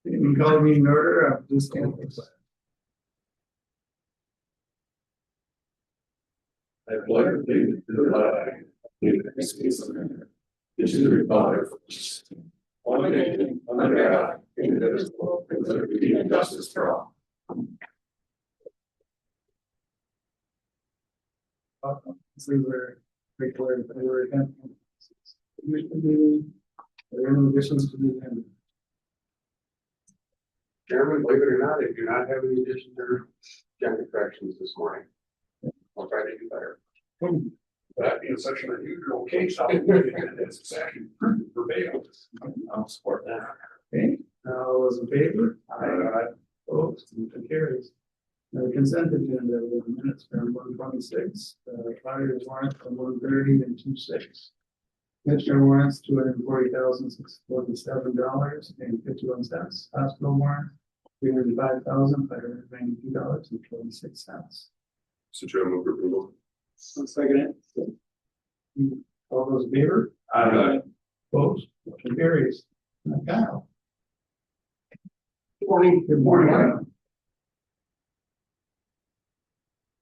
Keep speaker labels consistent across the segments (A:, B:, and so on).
A: You call me in order of this campus.
B: I pledge allegiance to the flag of the United States of America, and to the republic for which it stands, one nation, under God, indivisible, with liberty and justice for all.
A: So we're declared that we're again. Are there any additions to the agenda?
B: Chairman, believe it or not, I do not have any additions or agenda corrections this morning. I'll try to do better. That being such an unusual case, I'll it's actually verbatim. I'll support that.
A: Okay, all those in favor? Aye. Opposed, motion carries. The consent agenda with minutes from 126, fires warrant from 130 and 26. Commissioner warrants $240,647.51. Hospital warrant $305,592.26.
B: So Chair, move approval.
A: One second. All those in favor?
B: Aye.
A: Opposed, motion carries. Kyle.
B: Good morning.
A: Good morning.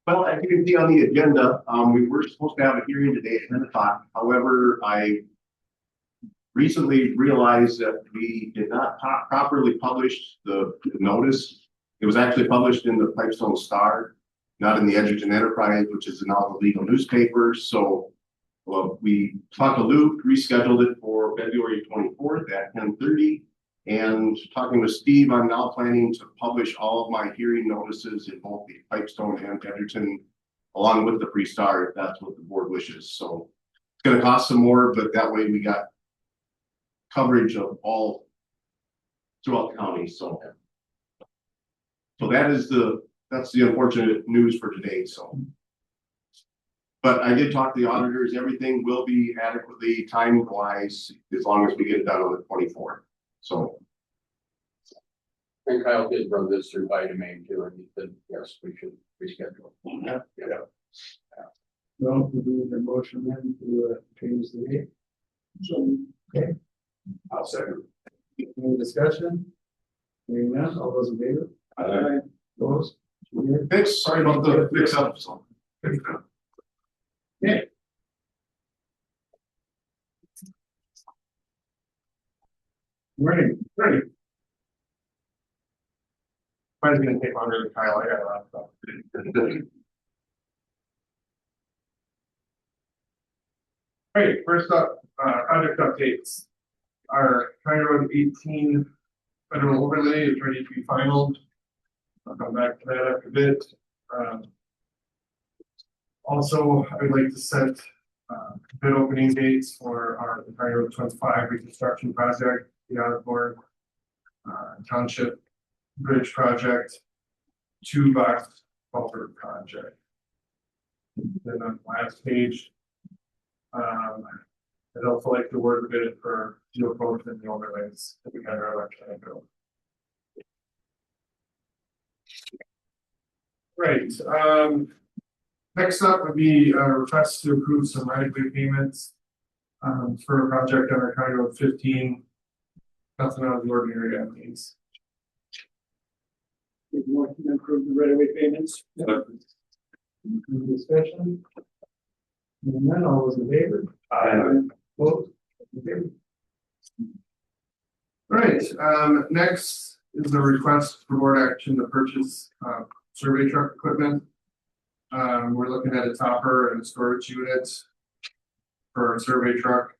C: Well, as you can see on the agenda, we were supposed to have a hearing today at 10 o'clock. However, I recently realized that we did not properly publish the notice. It was actually published in the Pipestone Star, not in the Edgerton Enterprise, which is now the legal newspaper. So we talked to Luke, rescheduled it for February 24th at 10:30. And talking with Steve, I'm now planning to publish all of my hearing notices in both the Pipestone and Edgerton, along with the Free Star, if that's what the board wishes. So it's going to cost some more, but that way we got coverage of all throughout the county. So that's the unfortunate news for today. So, but I did talk to the auditors. Everything will be adequately time-wise as long as we get it done on the 24th. So.
B: And Kyle did run this through by domain too, and he said, yes, we should reschedule.
A: Yeah.
B: Yeah.
A: Well, we do the motion then to change the date. So, okay.
B: I'll second.
A: Any discussion? Hearing none, all those in favor?
B: Aye.
A: Opposed?
C: Thanks. Sorry about the mix-up. So.
A: Okay. Morning.
C: Ready. Mine's gonna take longer than Kyle. I got a lot of stuff. All right, first up, project updates. Our County Road 18 federal overlay is ready to be finalized. I'll come back to that after a bit. Also, I would like to set bid opening dates for our County Road 25 reconstruction project, the Osborne Township Bridge project, 2-box culvert project. Then on the last page, I'd also like to word a bit for geopost and the overlays that we had our election ago. Right. Next up would be a request to approve some right-of-way payments for a project on our County Road 15. Nothing out of the ordinary on these.
A: More to improve the right-of-way payments. Any discussion? Hearing none, all those in favor?
B: Aye.
A: Opposed? Okay.
C: All right, next is the request for board action to purchase survey truck equipment. We're looking at a topper and a storage unit for our survey truck.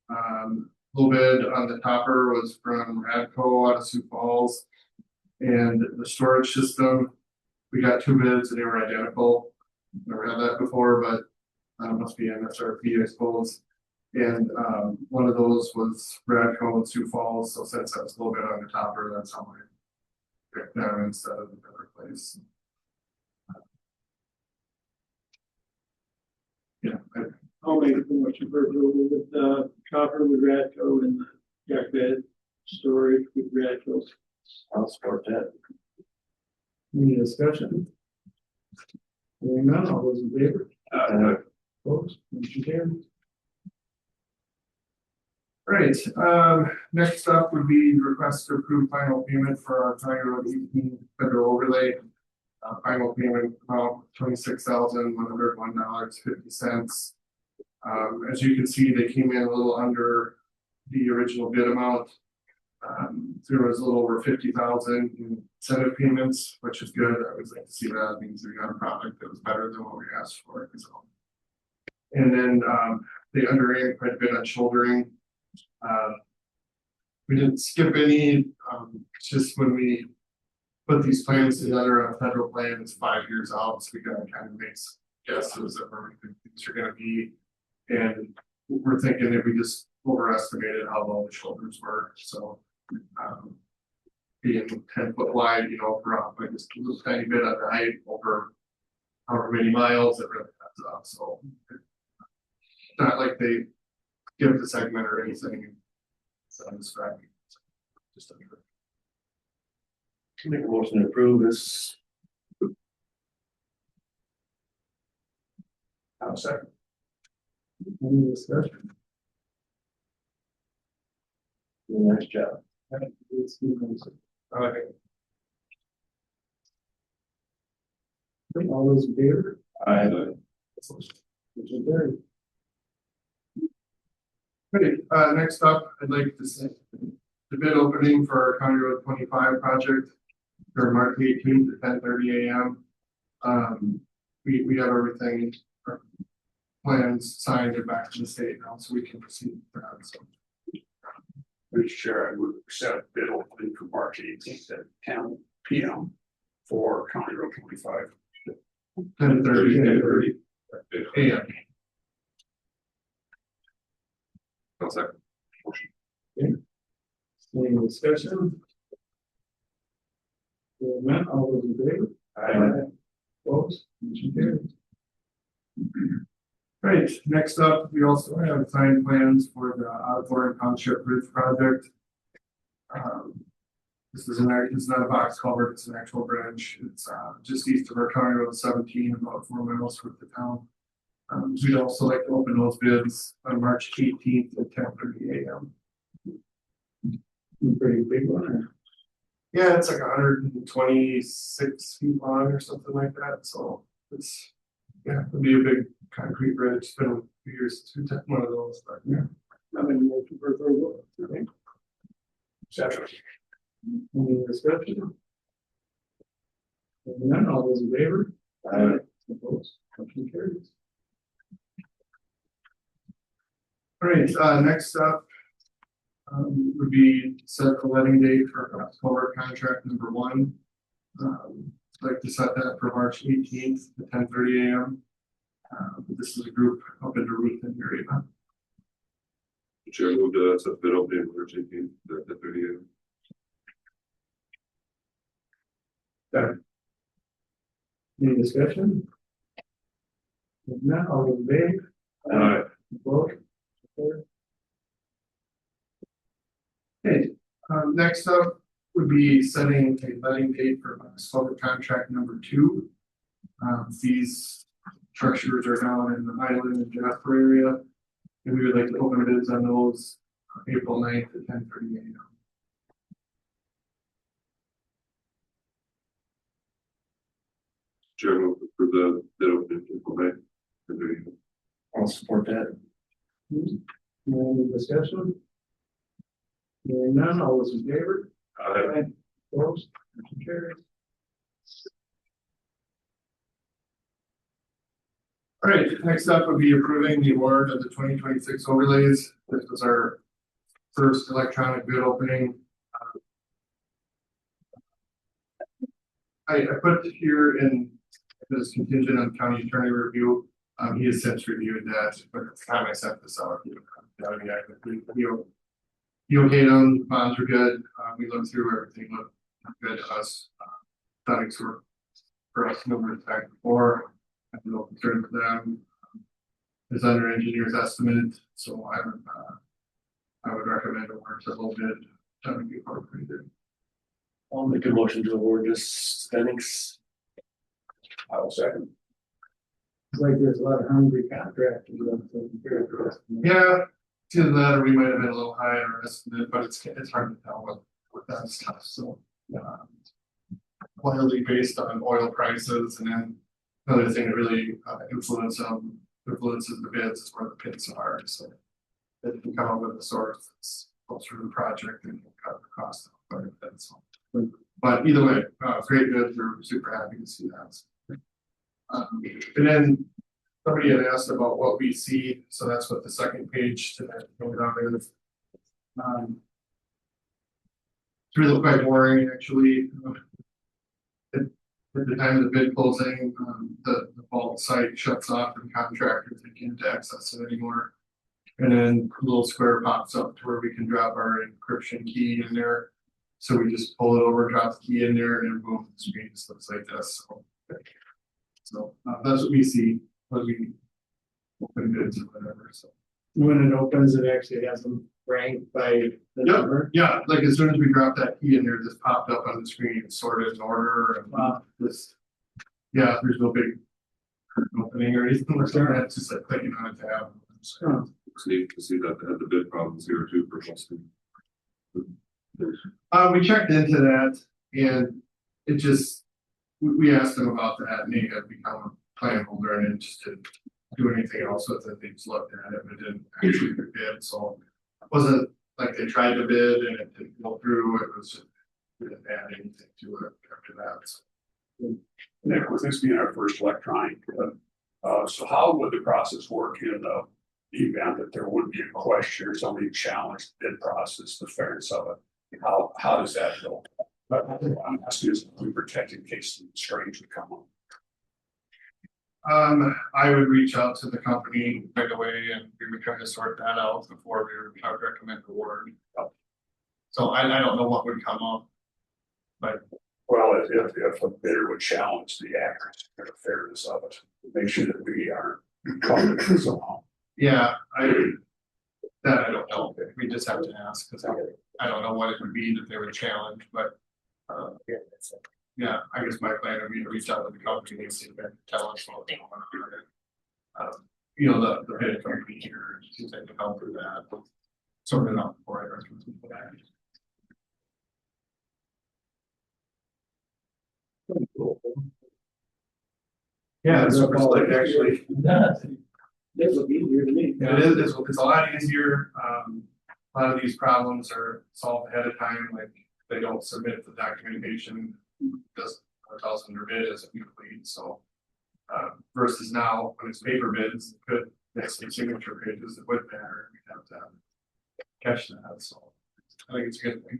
C: A little bit on the topper was from Radco out of Sioux Falls, and the storage system, we got 2 bids and they were identical. Never had that before, but must be MSRP, I suppose. And one of those was Radco in Sioux Falls, so since that's a little bit on the topper, that's how I picked them instead of the other place. Yeah,
A: I'll make a motion for approval with copper with Radco and jack bed storage with Radco.
C: I'll support that.
A: Any discussion? Hearing none, all those in favor? Opposed? Motion carries.
D: Right, next up would be request to approve final payment for our County Road 18 federal overlay. Final payment amount $26,101.50. As you can see, they came in a little under the original bid amount. There was a little over 50,000 in incentive payments, which is good. I always like to see that. It means we got a product that was better than what we asked for. So. And then they underran quite a bit on shouldering. We didn't skip any. Just when we put these plans together on a federal plan, it's 5 years out, so we gotta kind of make guesses of where we think things are gonna be. And we're thinking that we just overestimated how low the shoulders were, so being 10 foot wide, drop by just a little tiny bit on the height over however many miles, it really adds up. So it's not like they give the segment or anything. So I'm describing just under.
C: Make a motion to approve this.
B: I'll second.
A: Any discussion?
C: Nice job.
D: Okay.
A: All those in favor? Motion carried.
D: Okay, next up, I'd like to say the bid opening for our County Road 25 project for March 18th at 10:30 a.m. We have everything, our plans signed and back to the state now, so we can proceed with that. So.
B: Mr. Chair, I would set a bid opening for March 18th at 10 p.m. for County Road 25.
D: 10:30 a.m.
B: I'll second.
A: Any discussion? Hearing none, all those in favor? Opposed? Motion carried.
D: Right, next up, we also have signed plans for the Auditorium Township Bridge project. This is it's not a box culvert, it's an actual bridge. It's just east of our County Road 17, about 4 miles from the town. We'd also like to open those bids on March 18th at 10:30 a.m.
A: Pretty big one.
D: Yeah, it's like 126 feet long or something like that. So it's, yeah, it'll be a big concrete bridge. It's been a few years since we've done one of those, but yeah.
A: I'm in motion for approval. Okay.
B: Second.
A: Any discussion? Hearing none, all those in favor? Opposed? Motion carries.
D: All right, next up would be set the letting date for culvert contract number 1. I'd like to set that for March 18th at 10:30 a.m. This is a group up in the Ruthin area.
E: Chair moved to set bid opening for March 18th at 30 a.m.
A: Any discussion? If not, all those in favor? Opposed?
D: Okay, next up would be setting a letting date for culvert contract number 2. These structures are down in the Highland and Jasper area, and we would like to open bids on those April 9th at 10:30 a.m.
E: Chair moved to approve the bid opening for May.
C: I'll support that.
A: Any discussion? Hearing none, all those in favor? Opposed? Motion carries.
D: All right, next up would be approving the award of the 2026 overlays. This was our first electronic bid opening. I put here in this contingent on county attorney review. He has since reviewed that, but at the time I sent this out, he okayed them, bonds were good. We looked through everything, looked good to us. Studies were for us numerous times before. I have no concern with them. Is under engineer's estimate, so I would recommend award to low bid. That would be appropriate.
C: I'll make a motion to award this Stenix.
B: I'll second.
A: It's like there's a lot of hungry contractors.
D: Yeah, To that, or we might have been a little high in our estimate, but it's hard to tell with that stuff, so. Wildly based on oil prices, and then another thing that really influences the bids is where the pits are, so. If you come up with a source that's closer to the project, then you'll cut the cost of quite a bit, so. But either way, great bids, we're super happy to see that. And then somebody had asked about what we see, so that's what the second page to that is. It's really quite boring, actually. At the time of the bid closing, the vault site shuts off and contractors can't access it anymore. And then a little square pops up to where we can drop our encryption key in there. So we just pull it over, drop the key in there, and then boom, the screen just looks like this. So that's what we see when we open bids or whatever. So
A: When it opens, it actually has them ranked by the number.
D: yeah, like as soon as we drop that key in there, it just popped up on the screen, sorted in order, and this. Yeah, there's no big opening or anything like that. It's just like clicking on a tab. So,
E: It's neat to see that they had the bid problems here too for hosting.
D: we checked into that, and it just we asked them about that, and they had become a plan holder and interested do anything else with it. They just looked at it, but didn't actually bid. So it wasn't like they tried to bid and it didn't go through. It was just we didn't add anything to it after that. So.
B: Nick, with this being our first electronic, so how would the process work in the event that there would be a question or somebody challenged the bid process, the fairness of it? How does that go? But I'm asking is we protect in case something strange would come up.
D: I would reach out to the company right away and we would try to sort that out before I would recommend the award. So I don't know what would come up. But
B: well, if a bidder would challenge the accuracy or the fairness of it, make sure that we aren't covered somehow.
D: yeah, I don't know. We just have to ask because I don't know what it would be that they would challenge, but yeah, I guess my plan would be to reach out to the company and see if they can tell us what they want to do. You know, the bid company here, see if they can help with that. Sort it out before I recommend that. Yeah, it's super slick actually.
A: This will be easier to me.
D: Yeah, it is, it's a lot easier. A lot of these problems are solved ahead of time, like they don't submit the documentation, doesn't tell us under bid as complete, so. Versus now, when it's paper bids, it could make some signature pages that would matter, we'd have to catch that, so. I think it's a good thing.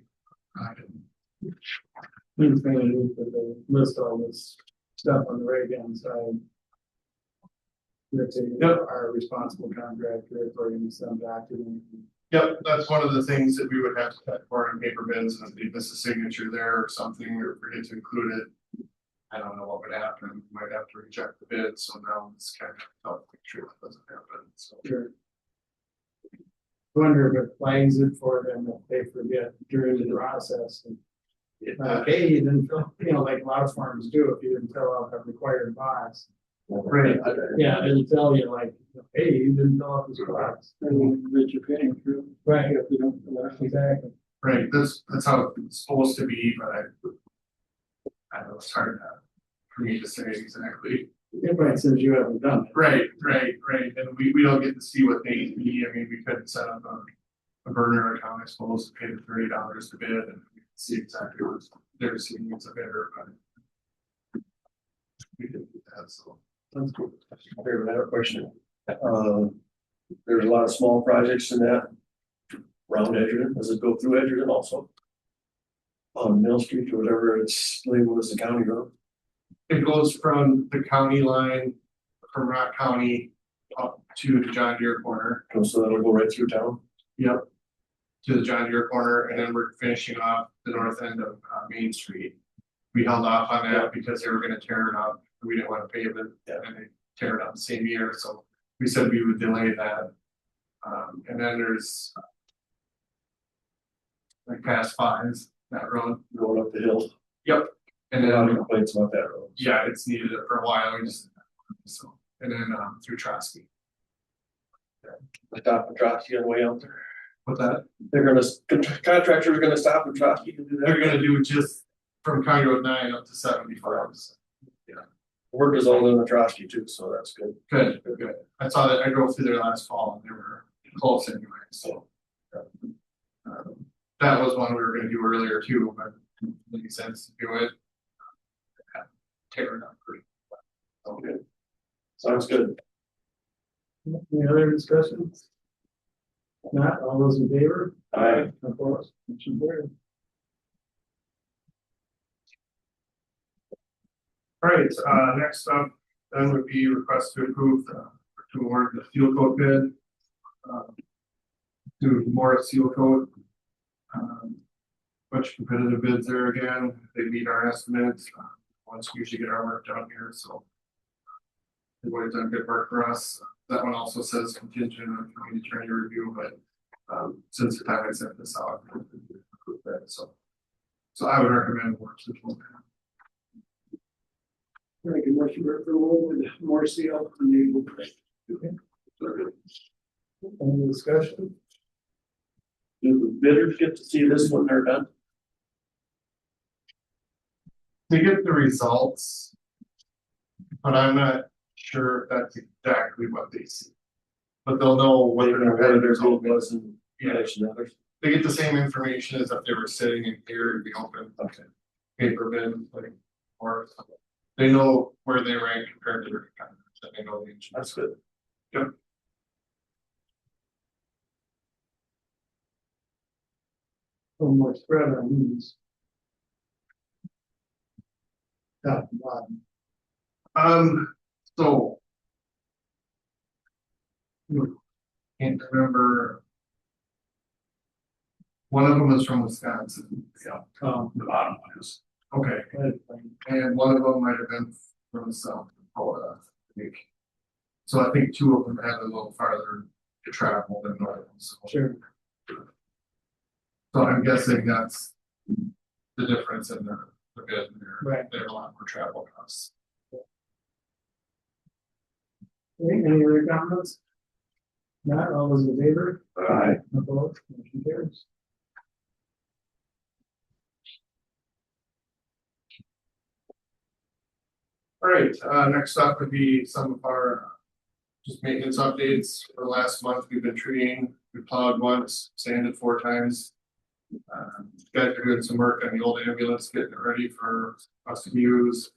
A: Things they need to list all this stuff on the right hand side. That's our responsible contractor according to some document.
D: Yep, that's one of the things that we would have to cut for in paper bids, and if they miss a signature there or something, or forget to include it. I don't know what would happen, we might have to reject the bid, so now it's kind of tough to make sure that doesn't happen, so.
A: Sure. Wonder if it flags it for them if they forget during the process. And, hey, you didn't fill, like a lot of farms do, if you didn't fill out the required box.
D: Right.
A: Yeah, it'll tell you like, hey, you didn't fill out this box. That you're paying through. Right. If you don't, exactly.
D: Right, that's how it's supposed to be, but I know it's hard for me to say exactly.
A: Everybody says you haven't done it.
D: Right, and we don't get to see what they need. I mean, we could set up a burner account, I suppose, pay the $30 to bid and we can see exactly what they're seeing as a bidder, but we didn't do that, so.
F: That's cool. Here, another question. There's a lot of small projects in that round Edgerton. Does it go through Edgerton also? On Mill Street or whatever it's labeled as a county road?
D: It goes from the county line, from Rock County up to the John Deere corner.
F: So that'll go right through town?
D: Yep. To the John Deere corner, and then we're finishing off the north end of Main Street. We held off on that because they were gonna tear it up. We didn't want to pave it, and they tear it up the same year, so we said we would delay that. And then there's like past Fives, that road.
F: Going up the hill?
D: Yep. And
F: A lot of
D: then,
F: complaints about that road.
D: yeah, it's needed it for a while, we just, so, and then through Trotsky.
F: Stop Petrosky on the way out there.
D: With that,
F: They're gonna, contractors are gonna stop Petrosky to do that.
D: they're gonna do just from County Road 9 up to 75.
F: Work is all in Petrosky too, so that's good.
D: Good, good, good. I saw that, I drove through there last fall and they were close anyway, so. That was one we were gonna do earlier too, but it made sense to do it. Tear it up pretty.
F: Okay. Sounds good.
A: Any other discussions? Not, all those in favor?
F: Aye.
A: Opposed? Motion carried.
D: All right, next up then would be request to approve to award the fuel coat bid. To Morris Seal Coat. Bunch of competitive bids there again, they meet our estimates, once we usually get our work done here, so. They've always done good work for us, that one also says contingent on county attorney review, but, since the time I sent this out. I approved that, so. So I would recommend Morris this one.
A: Make a motion for approval with more seal and the any discussion?
F: Do the bidders get to see this when they're done?
D: To get the results. But I'm not sure if that's exactly what they see. But they'll know what
F: They
D: their
F: know what
D: competitors
F: their
D: all
F: bid was and
D: Yeah.
F: relation to others.
D: They get the same information as if they were sitting in here in the open
F: Okay.
D: paper bin, like, or something. They know where they rank compared to their competitors, and they know the inch.
F: That's good.
A: One more spread on these. Top and bottom.
D: So. Can't remember. One of them is from Wisconsin. Yeah. The bottom one is. Okay, and one of them might have been from South Dakota, I think. So I think two of them had a little farther to travel than normal, so.
A: Sure.
D: So I'm guessing that's the difference in the bid there.
A: Right.
D: They're a lot more travel costs.
A: Any other comments? Not, all those in favor?
F: Aye.
A: Opposed? Motion carries.
D: All right, next up would be some of our just maintenance updates. For the last month, we've been treating, we plowed once, sanded 4 times. Guys are doing some work on the old ambulance, getting it ready for us to use.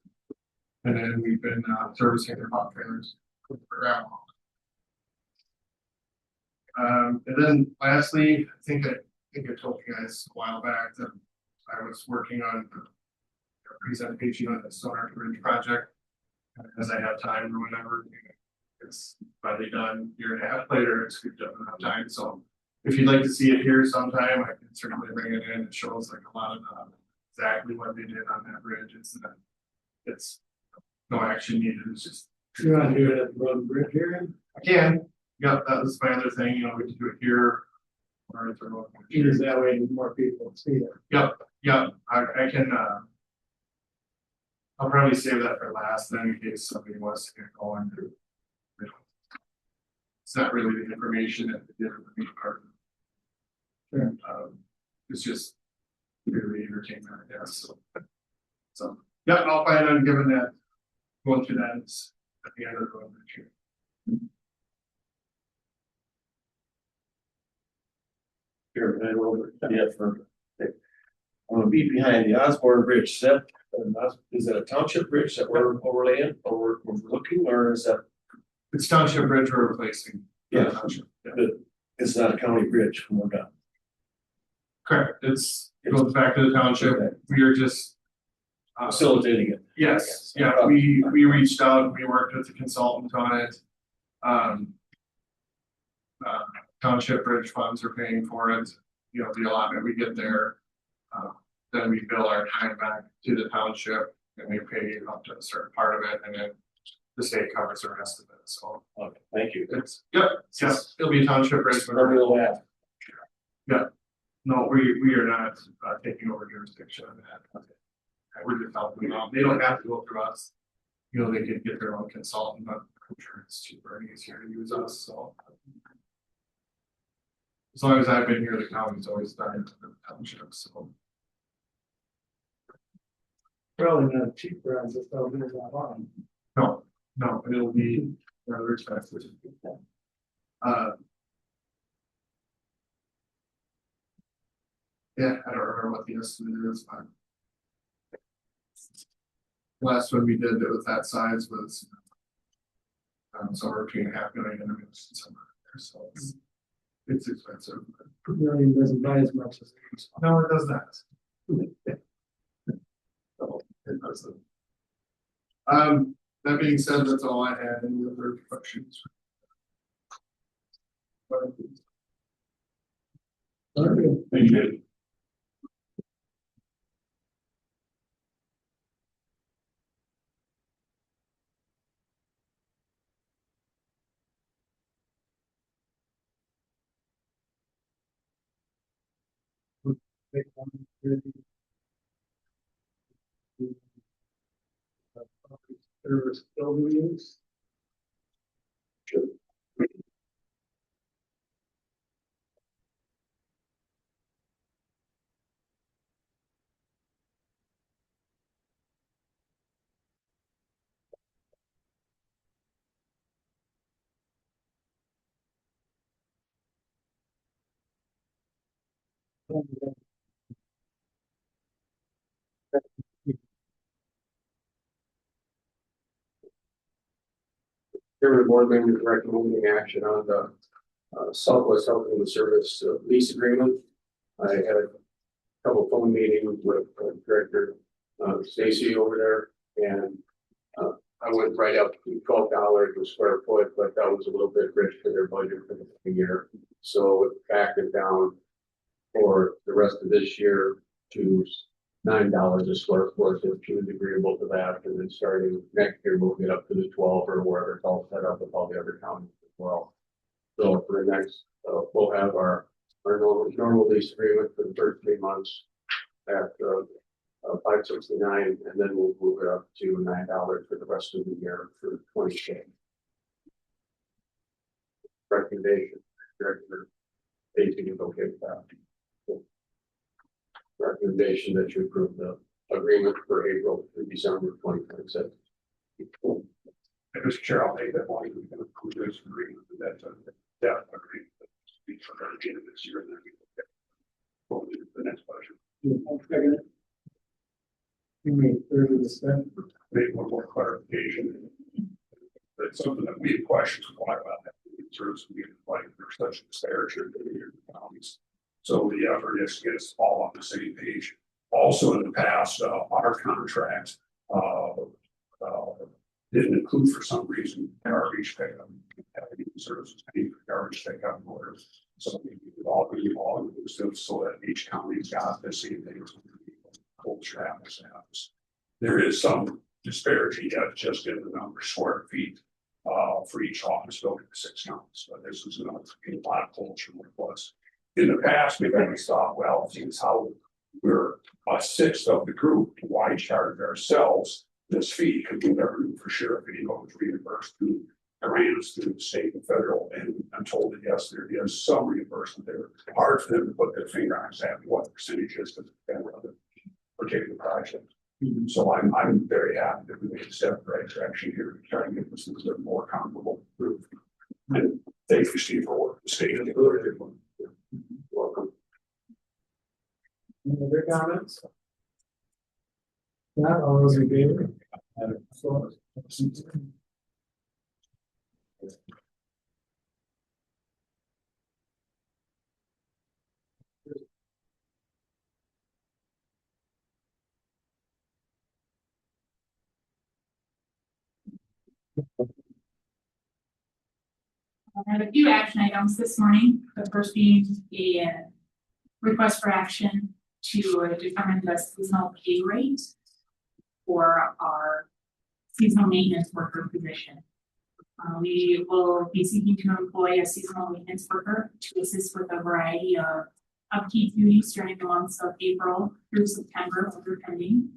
D: And then we've been servicing their hot trailers. And then lastly, I think I told you guys a while back that I was working on a presentation on the Sonar Bridge project. As I have time or whatever, it's finally done a year and a half later, it's scooped up enough time, so. If you'd like to see it here sometime, I can certainly bring it in, it shows like a lot of exactly what they did on that bridge, it's no action needed, it's just.
A: You want to do it at the road and bridge here?
D: I can, yeah, that was my other thing, you know, we can do it here. Or at the road.
A: Use that way more people see it.
D: Yeah, I can, I'll probably save that for last, then in case somebody wants to get going through. It's not really the information that they did for the meat part.
A: Sure.
D: It's just really entertainment, I guess, so, yeah, I'll plan on giving that, going through that at the end of the road next year.
F: Here, I over, yeah, for. I'm gonna be behind the Osborne Bridge set, is that a township bridge that we're overlaying, or we're looking, or is that?
D: It's township bridge we're replacing.
F: Yeah.
D: Township, yeah.
F: It's not a county bridge when we're done.
D: Correct, it goes back to the township, we are just.
F: Facilitating it.
D: Yes, yeah, we reached out, we worked with the consultant on it. Township bridge funds are paying for it, you know, the allotment we get there. Then we bill our time back to the township and we pay up to a certain part of it and then the state covers the rest of it, so.
F: Okay, thank you.
D: It's, yep, it'll be a township bridge. but-
F: Yeah.
D: No, we are not taking over jurisdiction on that. We're just helping them out. They don't have to go through us. You know, they could get their own consultant, but I'm sure it's cheaper and easier to use us, so. As long as I've been here, the county's always done it to the township, so.
A: Probably not cheaper as it's over there that long.
D: No, no, it'll be rather expensive. Yeah, I don't remember what the estimate is, but. Last one we did that was that size was. Somewhere between $500,000 and $1 million somewhere there, so it's expensive.
A: Million doesn't buy as much as.
D: No, it does not. So, it doesn't. That being said, that's all I had. Any other questions?
B: Thank you.
A: Service buildings.
B: Chairman of the board members recommending action on the Southwest Health and Service lease agreement. I had a couple phone meetings with Director Stacy over there, and I went right up to $12 a square foot, but that was a little bit rich for their budget for the year. So it backed it down for the rest of this year to $9 a square foot, if she was agreeable to that, and then starting next year, we'll get up to the 12 or wherever it's all set up with all the other counties as well. So for the next, we'll have our normal lease agreement for the first 3 months at $569, and then we'll move it up to $9 for the rest of the year for 20K. Recommendation, Director Stacy is okay with that. Recommendation that you approve the agreement for April through December 2026.
E: Mr. Chair, I'll make that one. We can approve this agreement with that agreement. For the end of this year, and then we will get the next budget.
A: You made further discussion.
E: Make one more clarification. That's something that we have questions why about that. Service we like there's such a disparity in the counties. So the effort is to get us all on the same page. Also, in the past, our contract didn't include, for some reason, garbage pickup, services, garbage pickup orders. So we could all be all inclusive so that each county's got the same thing. Culture happens. There is some disparity just in the number of square feet for each office building, the 6 counties. But this is not a lot of culture what it was. In the past, we always thought, well, since how we're a sixth of the group, why charge ourselves this fee? Because we never knew for sure if it was reimbursed through grants through the state and federal. And I'm told that yes, there is some reimbursement there. It's hard for them to put their finger on exactly what percentage is for the particular project. So I'm very happy that we made a step in the right direction here to try to get this a little more comparable group. And thank you, Steve, for working the state and the other one. Welcome.
A: Any other comments? Not all those in favor?
G: I have a few action items this morning. The first being a request for action to determine the seasonal pay rate for our seasonal maintenance worker position. We will be seeking to employ a seasonal maintenance worker to assist with a variety of upkeep duties during the months of April through September, weather pending.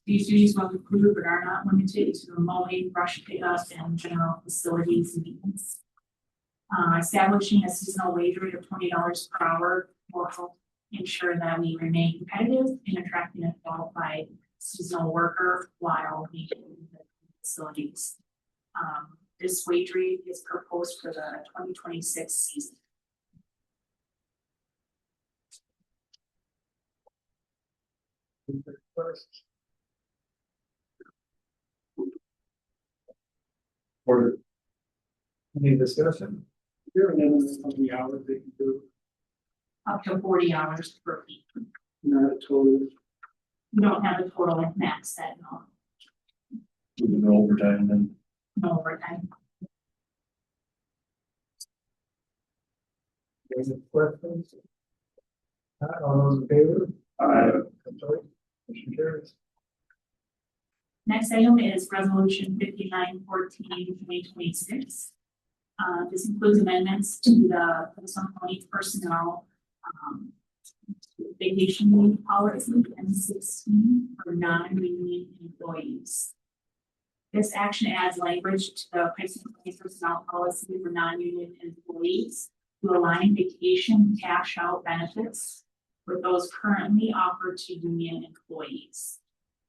G: These duties will include but are not limited to the mowing, brush pickup, and general facilities maintenance. Establishing a seasonal wage rate of $20 per hour will help ensure that we remain competitive in attracting a qualified seasonal worker while maintaining the facilities. This wage rate is proposed for the 2026 season.
A: Or any discussion? Here and then how many hours they can do,
G: Up to 40 hours per week.
A: not total.
G: We don't have a total max set, no,
F: No overtime then.
G: no overtime.
A: Any questions? All those in favor? Opposed? Motion carries.
G: Next item is resolution 5914/2026. This includes amendments to the Pipestone County personnel vacation leave policy M16 for non-union employees. This action adds language to the Pipestone County personnel policy for non-union employees to align vacation cash out benefits with those currently offered to union employees.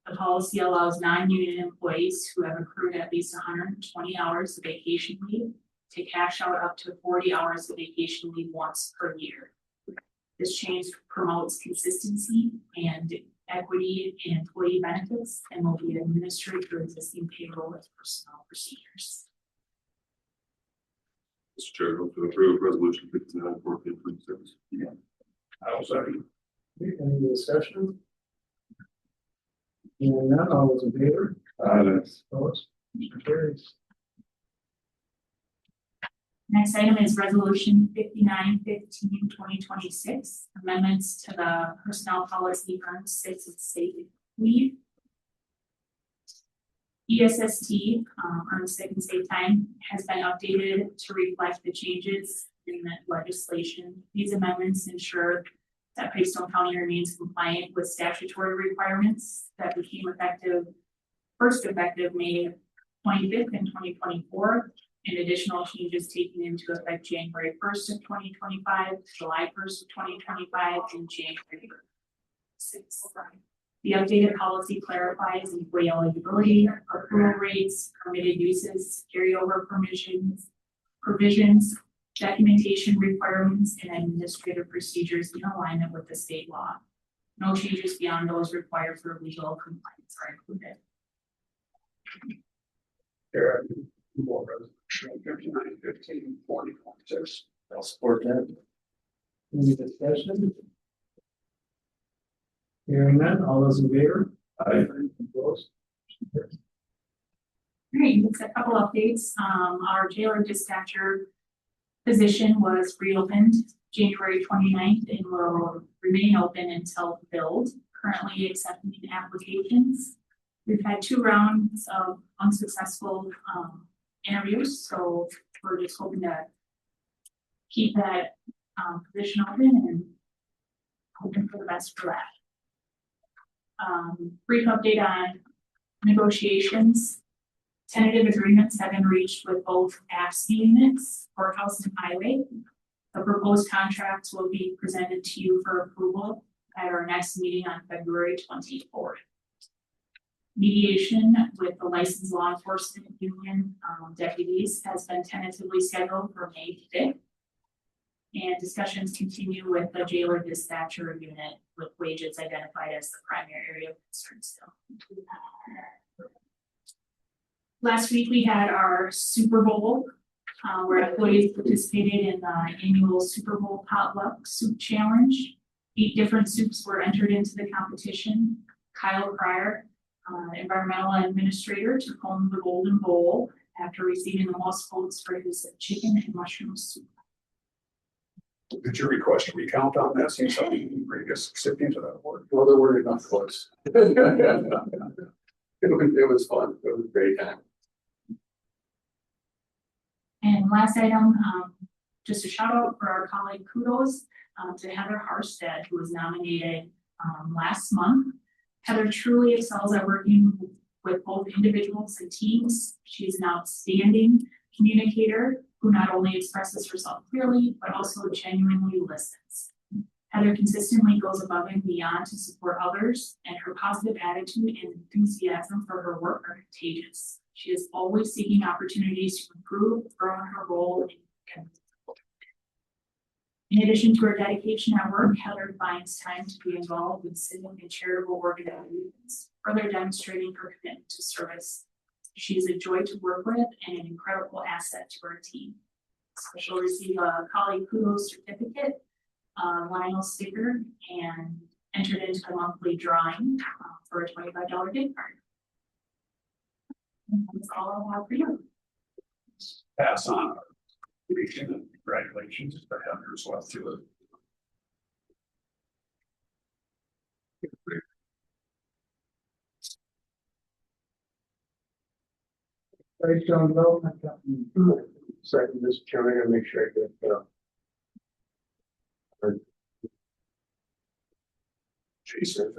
G: The policy allows non-union employees who have accrued at least 120 hours of vacation leave to cash out up to 40 hours of vacation leave once per year. This change promotes consistency and equity in employee benefits and will be administered through existing payroll and personnel procedures.
E: Mr. Chair, move to approve resolution 5914/2026.
B: I'll second.
A: Any discussion? Hearing none, all those in favor? Opposed? Motion carries.
G: Next item is resolution 5915/2026, amendments to the personnel policy on sick and safe leave. ESST, earned sick and safe time, has been updated to reflect the changes in the legislation. These amendments ensure that Pipestone County remains compliant with statutory requirements that became effective May 25th in 2024, and additional changes taken into effect January 1st of 2025, July 1st of 2025, and January 6th. The updated policy clarifies employee eligibility, accrual rates, permitted uses, carryover provisions, documentation requirements, and administrative procedures in alignment with the state law. No changes beyond those required for legal compliance are included.
B: There are more resolution 5915/2026.
F: I'll support that.
A: Any discussion? Hearing none, all those in favor? Opposed? Motion carries.
G: Great, just a couple updates. Our jailer dispatcher position was reopened January 29th and will remain open until filled. Currently accepting applications. We've had 2 rounds of unsuccessful interviews, so we're just hoping to keep that position open and hoping for the best for that. Brief update on negotiations. Tentative agreements have been reached with both AFSC units, courthouse and highway. The proposed contracts will be presented to you for approval at our next meeting on February 24th. Mediation with the licensed law enforcement union deputies has been tentatively scheduled for May 5th. And discussions continue with the jailer dispatcher unit with wages identified as the primary area of concern still. Last week we had our Super Bowl where employees participated in the annual Super Bowl potluck soup challenge. 8 different soups were entered into the competition. Kyle Pryor, environmental administrator, took home the golden bowl after receiving the most votes for his chicken and mushroom soup.
E: Did you request a recount on this? You said you can bring us recipient to that award.
B: Well, there were enough votes. It was fun. It was a great time.
G: And last item, just a shout out for our colleague kudos to Heather Harstead, who was nominated last month. Heather truly excels at working with both individuals and teams. She's an outstanding communicator who not only expresses herself clearly, but also genuinely listens. Heather consistently goes above and beyond to support others, and her positive attitude and enthusiasm for her work are contagious. She is always seeking opportunities to improve, grow in her role, and community. In addition to her dedication at work, Heather finds time to be involved with civic and charitable organizations, further demonstrating her commitment to service. She is a joy to work with and an incredible asset to our team. So she'll receive a colleague kudos certificate, Lionel sticker, and entered into a monthly drawing for a $25 gift card. And that's all I have for you.
E: Pass on our appreciation and congratulations for Heather as well too.
A: Pipestone Development Company.
B: Second, Mr. Chairman, I make sure I get,
E: Jason.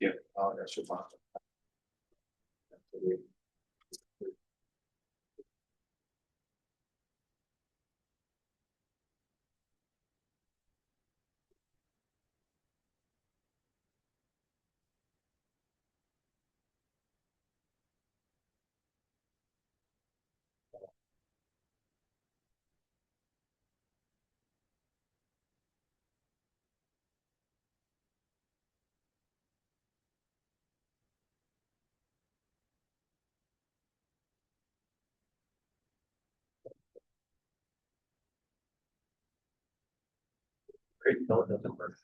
E: Yeah, that's your fine.
F: Great, no, it doesn't work.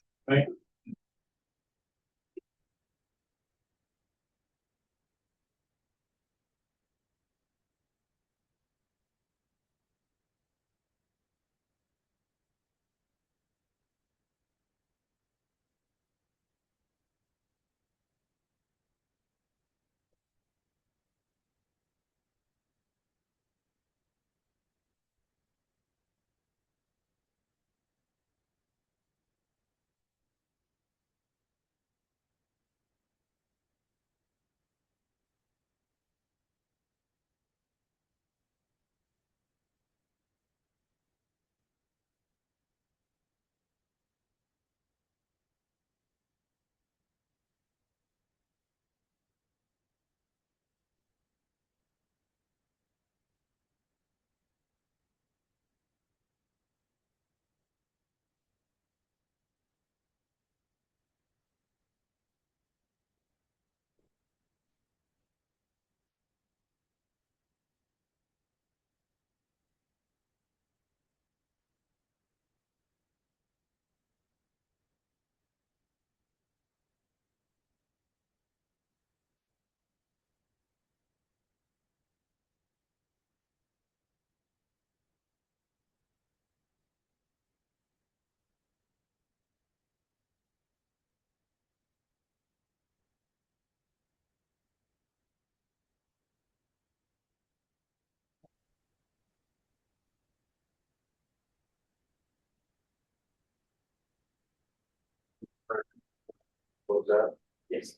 B: What was that?
F: Yes.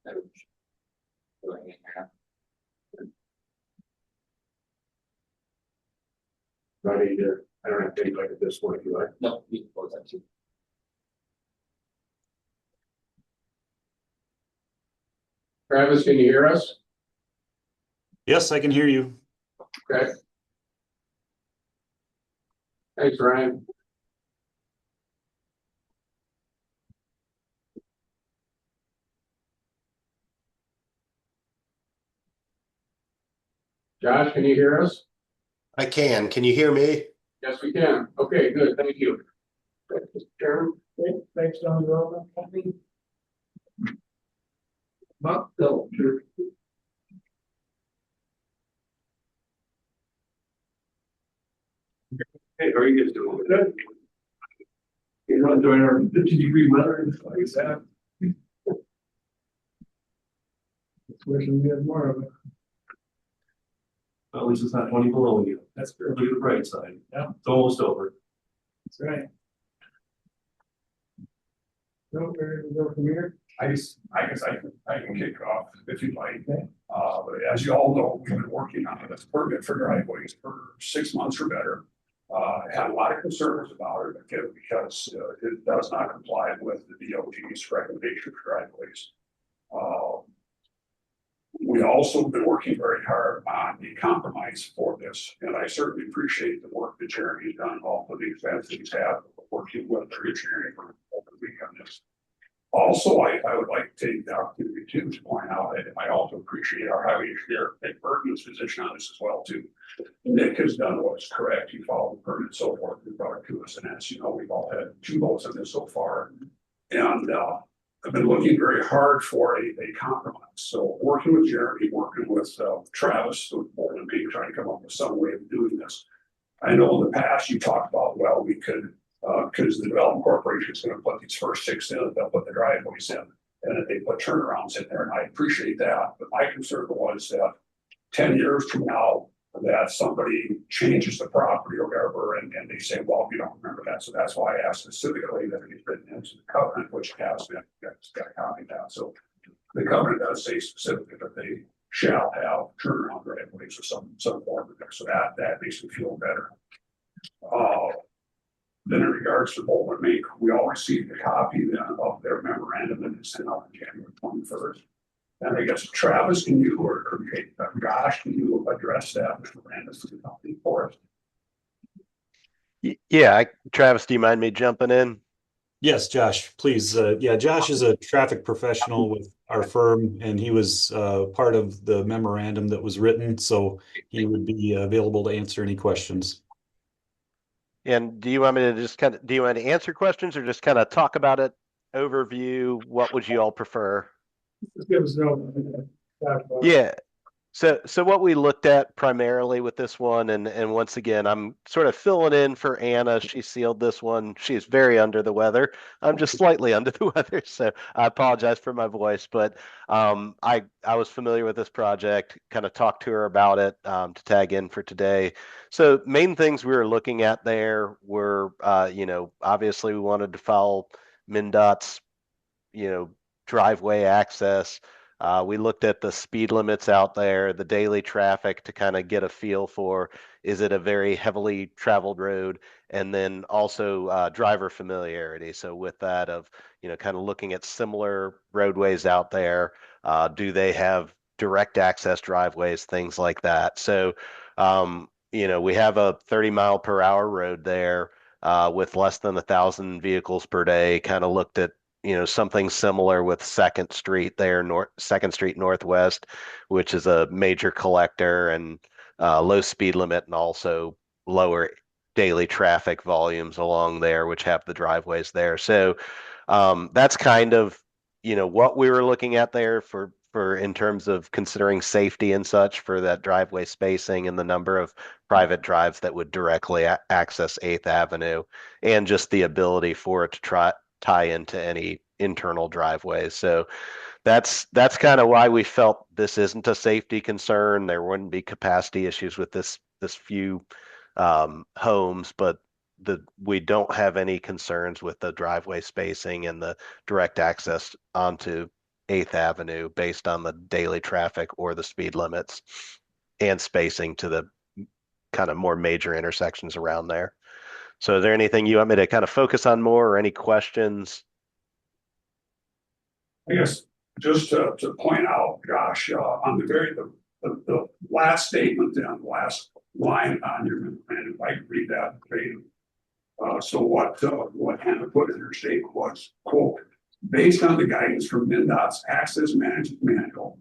B: I need to, I don't have to take like at this point, if you like.
F: No, you can close that too.
B: Travis, can you hear us?
H: Yes, I can hear you.
B: Okay. Thanks, Ryan. Josh, can you hear us?
C: I can. Can you hear me?
B: Yes, we can. Okay, good. Thank you. Mr. Chairman.
A: Pipestone Development Company.
B: Buck, go. Sure. Hey, how are you guys doing? Good.
A: You're enjoying our 50-degree weather and stuff like that. Wishing we had more of it.
F: At least it's not 20 below you.
A: That's true.
F: Look at the bright side.
A: Yeah.
F: It's almost over.
A: That's right. So where do we go from here?
E: I guess I can kick off if you'd like. But as you all know, we've been working on this permit for driveways for 6 months or better. Had a lot of concerns about it because it does not comply with the DOT's recommendation for driveways. We also been working very hard on the compromise for this, and I certainly appreciate the work that Jeremy's done, all of the expense that he's had working with their engineering for over the week on this. Also, I would like to take the opportunity too to point out that I also appreciate our highway engineer, Nick Burton's position on this as well too. Nick has done what's correct. He followed the permit and so forth. He brought it to us, and as you know, we've all had 2 votes on this so far. And I've been looking very hard for a compromise. So working with Jeremy, working with Travis, and being trying to come up with some way of doing this. I know in the past you talked about, well, we could, because the development corporation is going to put these first 6 in, they'll put the driveways in, and that they put turnarounds in there, and I appreciate that. But my concern was that 10 years from now, that somebody changes the property or whatever, and they say, well, we don't remember that. So that's why I asked specifically that it be written into the covenant, which has been, got a copy of that. So the covenant does say specifically that they shall have turnaround driveways or some form of it. So that makes me feel better. Then in regards to Bolton Mink, we all received a copy then of their memorandum that is sent out on January 21st. And I guess Travis, can you, or Josh, can you address that memorandum to the company for us?
I: Yeah, Travis, do you mind me jumping in?
H: Yes, Josh, please. Yeah, Josh is a traffic professional with our firm, and he was part of the memorandum that was written, so he would be available to answer any questions.
I: And do you want me to just do you want to answer questions or just kind of talk about it, overview? What would you all prefer?
A: Just give us no.
I: Yeah. So what we looked at primarily with this one, and once again, I'm sort of filling in for Anna. She sealed this one. She's very under the weather. I'm just slightly under the weather, so I apologize for my voice. But I was familiar with this project, kind of talked to her about it to tag in for today. So main things we were looking at there were, obviously we wanted to follow MnDOT's, driveway access. We looked at the speed limits out there, the daily traffic to kind of get a feel for, is it a very heavily traveled road? And then also driver familiarity. So with that of, kind of looking at similar roadways out there, do they have direct access driveways, things like that. So, we have a 30-mile-per-hour road there with less than 1,000 vehicles per day, kind of looked at something similar with Second Street Northwest, which is a major collector and low speed limit and also lower daily traffic volumes along there, which have the driveways there. So that's kind of what we were looking at there for in terms of considering safety and such for that driveway spacing and the number of private drives that would directly access 8th Avenue and just the ability for it to tie into any internal driveways. So that's kind of why we felt this isn't a safety concern. There wouldn't be capacity issues with this few homes, but we don't have any concerns with the driveway spacing and the direct access onto 8th Avenue based on the daily traffic or the speed limits and spacing to the kind of more major intersections around there. So is there anything you want me to kind of focus on more or any questions?
E: I guess just to point out, Josh, on the last statement on the last line on your memorandum, if I could read that verbatim. So what Hannah put in her statement was, quote, based on the guidance from MnDOT's Access Management Manual,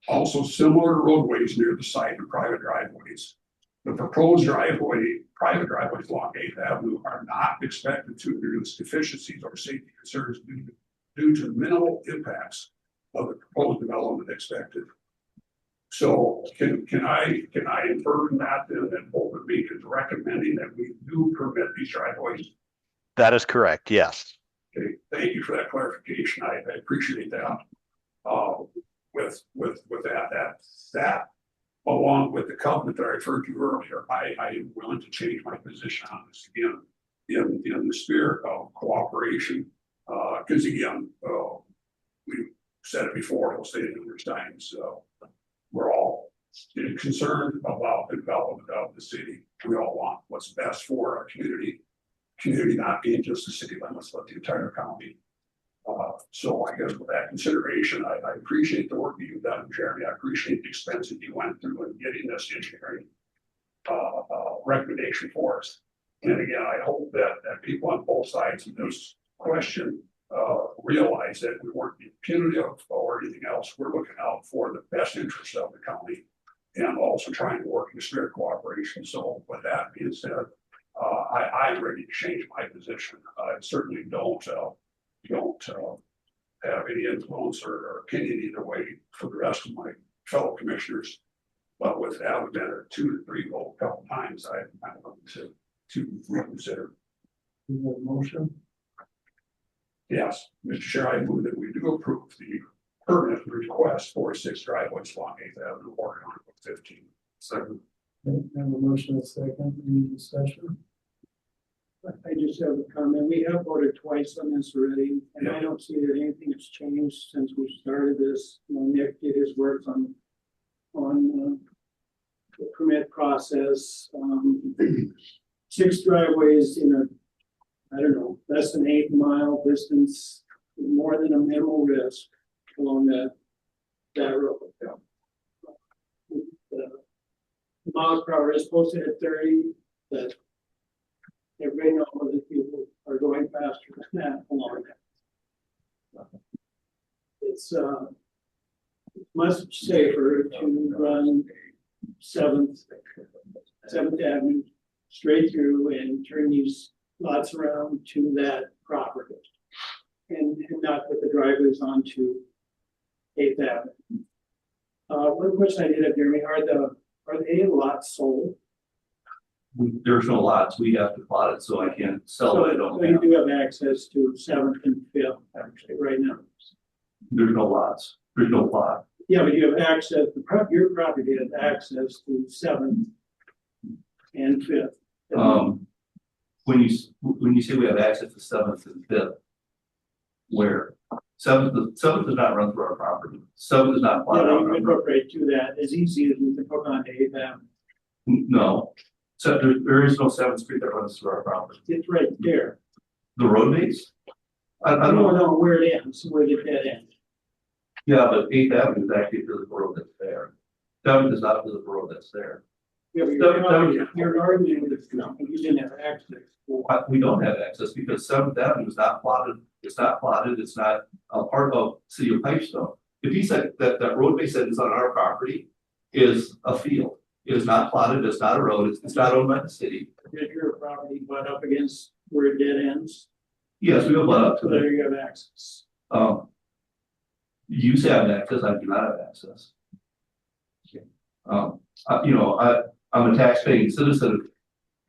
E: also similar to roadways near the site of private driveways, the proposed private driveways along 8th Avenue are not expected to introduce deficiencies or safety concerns due to minimal impacts of the proposed development expected. So can I infer from that then that Bolton Beach is recommending that we do permit these driveways?
I: That is correct, yes.
E: Okay, thank you for that clarification. I appreciate that. With that along with the covenant that I referred to earlier, I am willing to change my position on this again in the spirit of cooperation. Because again, we said it before, I'll say it numerous times. We're all concerned about the development of the city. We all want what's best for our community not being just the city limits, but the entire county. So I guess with that consideration, I appreciate the work that you've done, Jeremy. I appreciate the expense that you went through in getting this engineering recommendation for us. And again, I hope that people on both sides of this question realize that we weren't being punitive or anything else. We're looking out for the best interest of the county and also trying to work in the spirit of cooperation. So with that being said, I'm ready to change my position. I certainly don't have any influence or opinion either way for the rest of my fellow commissioners. But with having been a 2 to 3 vote a couple times, I'm going to reconsider.
A: You have a motion?
E: Yes, Mr. Chair, I move that we do approve the permit request for 6 driveways along 8th Avenue, Oregon, 15. Second.
A: Okay, have a motion and a second, any discussion?
J: I just have a comment. We have voted twice on this already, and I don't see that anything has changed since we started this. Nick did his work on the permit process. 6 driveways in a, I don't know, less than 8 mile distance, more than a minimal risk along that road. The miles per hour is posted at 30, but everybody knows that people are going faster than that along that. It's much safer to run 7th Avenue straight through and turn these lots around to that property. And not put the driveways onto 8th Avenue. One question I did have, Jeremy, are the lots sold?
K: There's no lots, we have to plot it, so I can't sell what I don't
J: So you
K: have.
J: do have access to 7th and 5th, actually, right now.
K: There's no lots, there's no plot.
J: Yeah, but you have access, your property has access to 7th and 5th.
K: When you say we have access to 7th and 5th, where? 7th does not run through our property. 7th is not
J: Yeah,
K: plotted
J: you
K: out.
J: can incorporate to that as easy as we can hook on to 8th Avenue.
K: No, so there is no 7th Street that runs through our property.
J: It's right there.
K: The road base? I
J: I
K: don't
J: don't
K: know,
J: know where it ends, where the dead end.
K: yeah, but 8th Avenue is actually through the road that's there. 7th is not through the road that's there.
J: Yeah, but you're arguing that, you didn't have access.
K: We don't have access because 7th Avenue is not plotted, it's not a part of city of Pipestone. If he said that road base that is on our property is a field, it is not plotted, it's not a road, it's not owned by the city.
J: Did your property butt up against where it dead ends?
K: Yes, we will butt up
J: So
K: to it.
J: there you have access.
K: You say I have access, I do not have access. I'm a tax-paying citizen,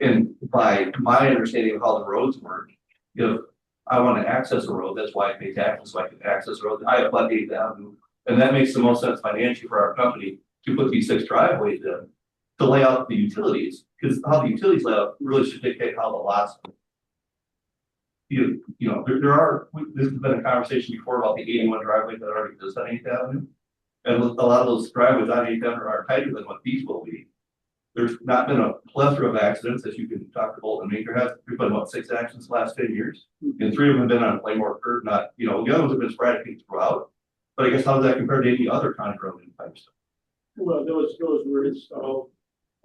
K: and by my understanding of how the roads work, if I want to access a road, that's why I pay taxes, so I can access a road. I have 8th Avenue, and that makes the most sense financially for our company to put these 6 driveways in to lay out the utilities, because how the utilities lay out really should dictate how the lots. This has been a conversation before about the 81 driveways that already exist on 8th Avenue. And a lot of those driveways on 8th Avenue are tighter than what these will be. There's not been a plethora of accidents, as you can talk to Bolton Maker has. We've been about 6 accidents the last 10 years. And 3 of them have been on a Playmore curve, the other ones have been sporadically throughout. But I guess how does that compare to any other kind of road in Pipestone?
J: Well, those were installed,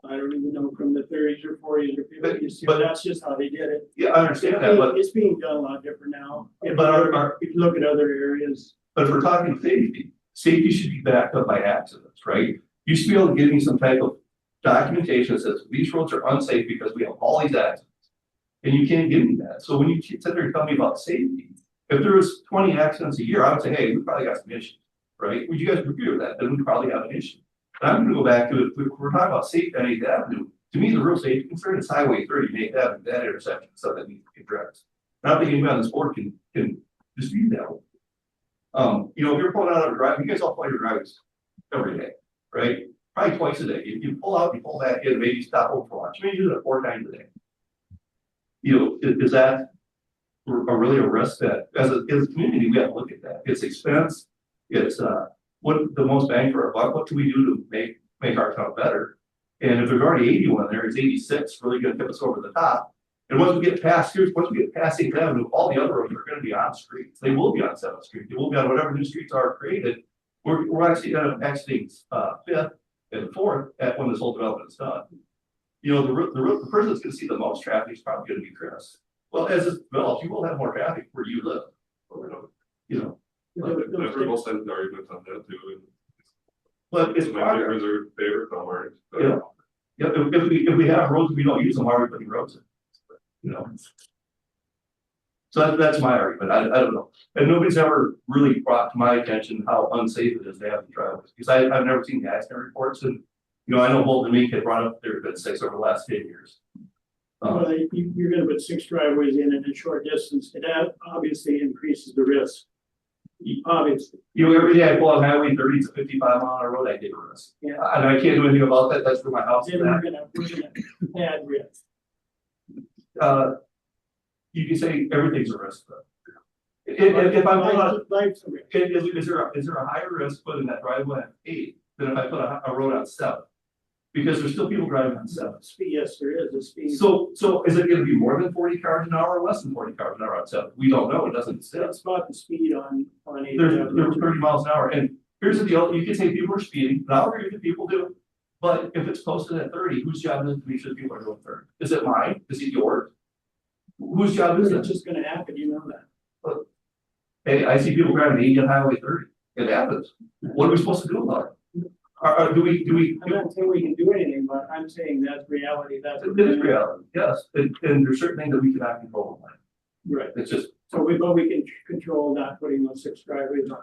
J: I don't even know, from the 30s or 40s or 50s,
K: But
J: that's just how they did it.
K: Yeah, I understand that, but
J: It's being done a lot different now. If
K: But
J: you look at other areas.
K: if we're talking safety should be backed up by accidents, right? You should be able to give me some type of documentation that says these roads are unsafe because we have all these accidents. And you can't give me that. So when you sit there and tell me about safety, if there was 20 accidents a year, I would say, hey, we probably got some issues, right? Would you guys agree with that? Then we probably have an issue. And I'm gonna go back to it, if we're talking about safety on 8th Avenue, to me, the real safety concern is Highway 30 and 8th Avenue, that intersection, stuff that needs to be addressed. And I don't think anybody on this board can dispute that one. If you're pulling out of a drive, you guys all pull your drives every day, right? Probably twice a day. You pull out, you pull back in, maybe stop over for lunch. Maybe you do that 4 times a day. Is that really a risk that as a community, we have to look at that. It's expense. It's what the most bang for our buck. What can we do to make our town better? And if there's already 81 there, it's 86 really going to tip us over the top. And once we get past 8th Avenue, all the other roads are going to be on streets. They will be on 7th Street. They will be on whatever new streets are created. We're actually going to exiting 5th and 4th at when this whole development is done. The person that's going to see the most traffic is probably going to be Chris. Well, as it develops, you will have more traffic where you live.
D: I've heard both sides of the arguments on that too.
K: But it's
D: My neighbors are favorite, some aren't.
K: Yeah. If we have roads, we don't use them, why are we putting roads in? So that's my argument. I don't know. And nobody's ever really brought to my attention how unsafe it is to have the driveways. Because I've never seen the accident reports. And, I know Bolton Meek had brought up there have been 6 over the last 10 years.
J: Well, you're gonna put 6 driveways in a short distance, and that obviously increases the risk. Obviously.
K: Every day I pull on Highway 30, it's a 55-mile-an-hour road, I take a risk.
J: Yeah.
K: And I can't do anything about that. That's where my house is
J: Then
K: at.
J: we're gonna add risk.
K: You can say everything's a risk, though. If I pull out,
J: Life's a risk.
K: is there a higher risk putting that driveway at 8 than if I put a road on 7? Because there's still people driving on 7.
J: Yes, there is a speed.
K: So is it gonna be more than 40 cars an hour or less than 40 cars an hour on 7? We don't know, it doesn't
J: That's
K: exist.
J: about the speed on 8.
K: There's 30 miles an hour, and here's the deal, you can say people are speeding, and I'll agree that people do. But if it's posted at 30, whose job is it to make sure people are going 30? Is it mine? Is it yours? Whose job is it?
J: It's just gonna happen, you know that.
K: Hey, I see people driving 80 on Highway 30. It happens. What are we supposed to do about it? Do we?
J: I'm not saying we can do anything, but I'm saying that's reality, that's.
K: It is reality, yes, and there's certain things that we cannot control in life.
J: Right,
K: It's just,
J: so but we can control not putting those 6 driveways on.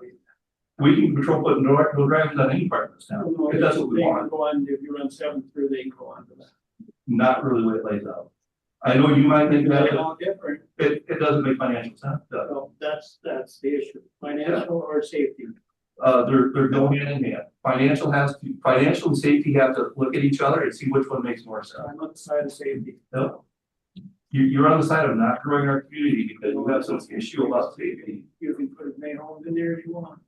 K: we can control putting no drivers on any part of this town, if that's what we
J: They can
K: want,
J: go on, if you run 7 through, they can go on to that.
K: not really the way it lays out. I know you might think that,
J: They're
K: but
J: all different,
K: it doesn't make financial sense, does it?
J: so that's the issue, financial or safety.
K: They're going hand in hand. Financial and safety have to look at each other and see which one makes more sense.
J: I'm on the side of safety.
K: No. You're on the side of not growing our community because you have some issue about safety.
J: You can put as many homes in there as you want.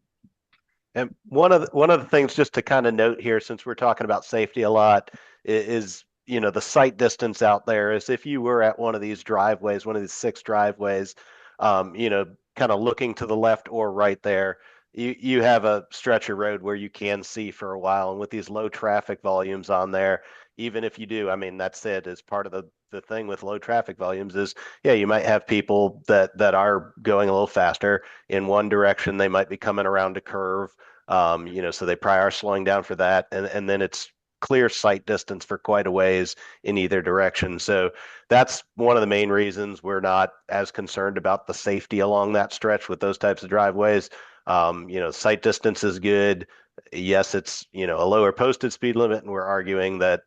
I: And one of the things just to kind of note here, since we're talking about safety a lot, is the sight distance out there is if you were at one of these driveways, one of these 6 driveways, kind of looking to the left or right there, you have a stretch of road where you can see for a while, and with these low traffic volumes on there, even if you do, I mean, that's it, is part of the thing with low traffic volumes is, yeah, you might have people that are going a little faster in one direction. They might be coming around a curve, so they probably are slowing down for that. And then it's clear sight distance for quite a ways in either direction. So that's one of the main reasons we're not as concerned about the safety along that stretch with those types of driveways. Sight distance is good. Yes, it's, a lower posted speed limit, and we're arguing that,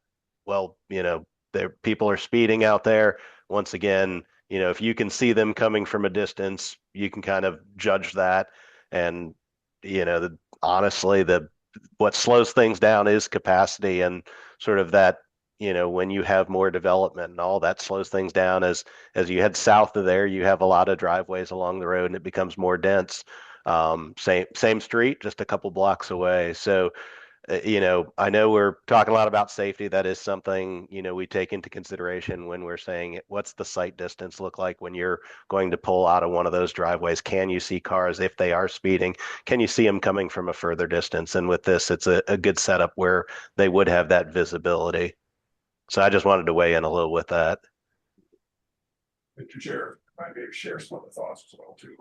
I: well, people are speeding out there. Once again, if you can see them coming from a distance, you can kind of judge that. And, honestly, what slows things down is capacity and sort of that, when you have more development and all that slows things down as you head south of there, you have a lot of driveways along the road and it becomes more dense. Same street, just a couple blocks away. So, I know we're talking a lot about safety. That is something, we take into consideration when we're saying what's the sight distance look like when you're going to pull out of one of those driveways. Can you see cars if they are speeding? Can you see them coming from a further distance? And with this, it's a good setup where they would have that visibility. So I just wanted to weigh in a little with that.
E: Mr. Chair, I may share some of the thoughts as well too.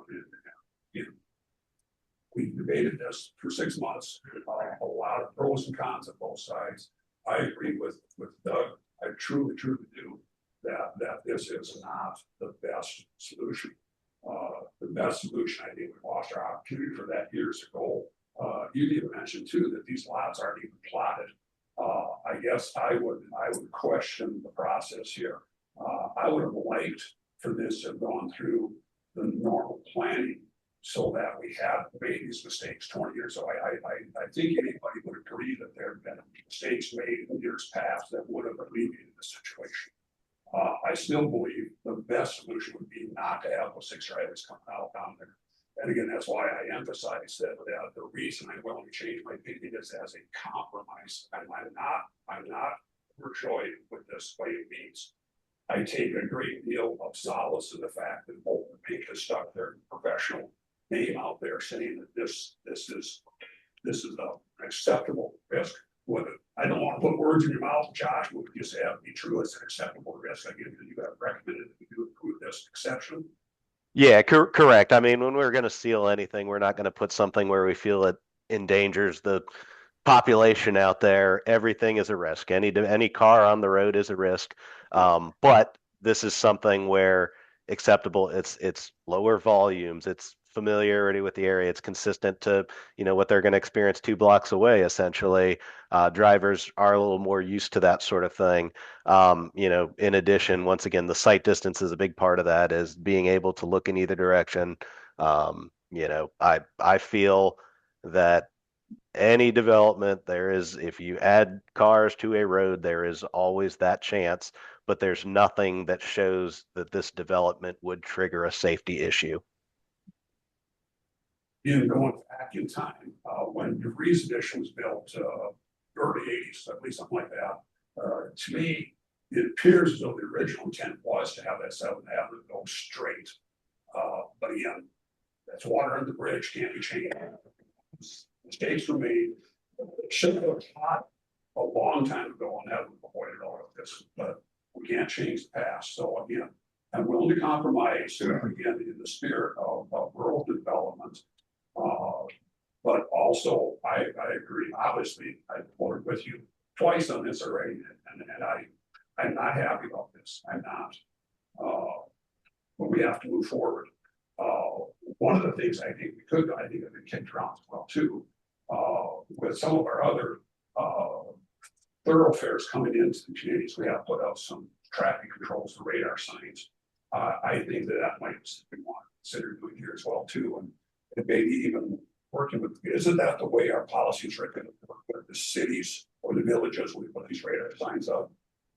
E: We debated this for 6 months, a lot of pros and cons on both sides. I agree with Doug. I truly do that this is not the best solution. The best solution, I think we lost our opportunity for that years ago. You even mentioned too that these lots aren't even plotted. I guess I would question the process here. I would have liked for this to have gone through the normal planning so that we had made these mistakes 20 years ago. I think anybody would agree that there have been mistakes made in years past that would have alleviated the situation. I still believe the best solution would be not to have those 6 driveways coming out down there. And again, that's why I emphasize that the reason I'm willing to change my opinion is as a compromise. I'm not overjoyed with this by any means. I take a great deal of solace in the fact that Bolton Pink has stuck their professional name out there saying that this is an acceptable risk. I don't want to put words in your mouth, Josh, but you say have to be true. It's an acceptable risk. I give you have recommended that we do approve this exception.
I: Yeah, correct. I mean, when we're going to seal anything, we're not going to put something where we feel it endangers the population out there. Everything is a risk. Any car on the road is a risk. But this is something where acceptable. It's lower volumes. It's familiarity with the area. It's consistent to what they're going to experience 2 blocks away. Essentially, drivers are a little more used to that sort of thing. In addition, once again, the sight distance is a big part of that. Is being able to look in either direction. I feel that any development there is, if you add cars to a road, there is always that chance, but there's nothing that shows that this development would trigger a safety issue.
E: Going back in time, when DeVries Edition was built, early 80s, at least something like that, to me, it appears as though the original intent was to have that 7th Avenue go straight. But again, that's water under the bridge, can't be changed. Mistakes were made. It should have been taught a long time ago, and that would have avoided all of this. But we can't change the past. So again, I'm willing to compromise again in the spirit of rural development. But all also, I agree, obviously, I've worked with you twice on this already, and I'm not happy about this, I'm not. But we have to move forward. One of the things I think we could, I think have been kicked around as well too, with some of our other, thoroughfares coming into the communities, we have put out some traffic controls, the radar signs. I think that might be one to consider doing here as well too, and maybe even working with, isn't that the way our policies are written, where the cities or the villages, we put these radar signs up?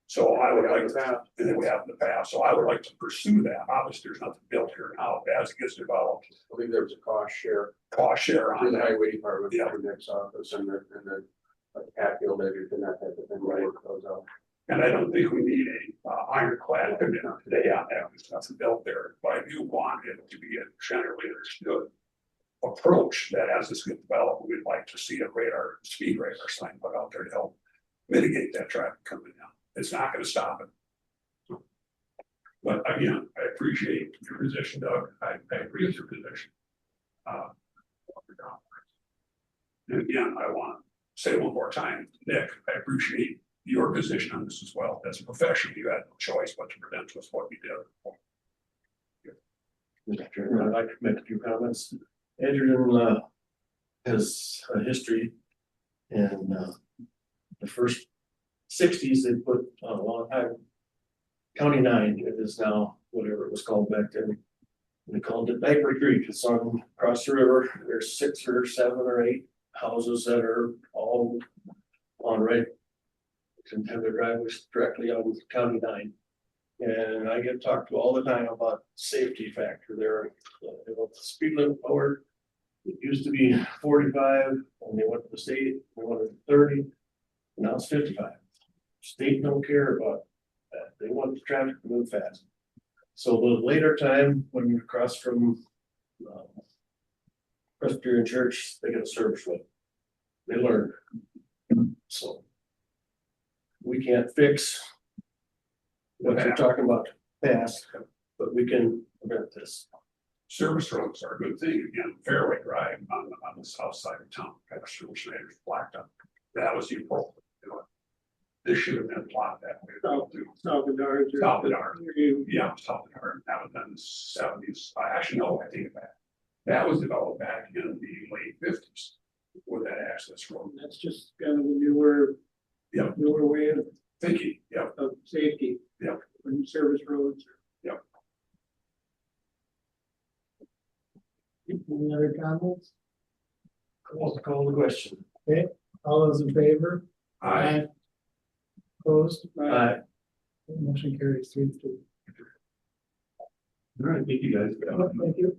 E: So I would like to, and then we have in the past, so I would like to pursue that. Obviously, there's nothing built here now, as it gets developed.
B: I believe there was a cost share
E: Cost share
B: to
E: on
B: the
E: that.
B: highway department,
E: Yeah.
B: the next office and the like Hatfield, everything, that type of thing, right, goes out.
E: And I don't think we need a ironclad commitment today on that, there's nothing built there, but I do want it to be a generally understood approach that as this gets developed, we'd like to see a speed radar sign put out there to help mitigate that traffic coming down. It's not gonna stop it. But again, I appreciate your position, Doug, I agree with your position. And again, I want to say one more time, Nick, I appreciate your position on this as well. As a professional, you had no choice but to present to us what we did.
F: Mr. Chairman, I'd like to make a few comments. Edgerton has a history in the first 60s. They put a long time. County 9, it is now whatever it was called back then. They called it Diaper Creek. It's on across the river. There's 6 or 7 or 8 houses that are all on right. Can have their driveways directly on County 9. And I get talked to all the time about safety factor there. They want the speed limit lowered. It used to be 45, and they went to the state, they wanted 30, now it's 55. State don't care about that. They want the traffic to move fast. So the later time, when you cross from Presbyterian Church, they get a service road. They learn. So we can't fix what you're talking about fast, but we can prevent this.
E: Service roads are a good thing. Again, Fairway Drive on the south side of town, Pastor Schneider's blacked up. That was the appropriate. This should have been plotted that way.
J: Salvador.
E: Yeah, Salvador. That was in the 70s. I actually know, I think that was developed back in the late 50s with that access road.
J: That's just kind of a newer way of
E: Thinking,
J: of safety.
E: Yep.
J: When service roads.
E: Yep.
A: Any other comments?
F: Call the question.
A: Okay, all those in favor?
E: Aye.
A: Opposed?
F: Aye.
A: Motion carries 3-2.
K: All right, thank you guys.
A: Thank you.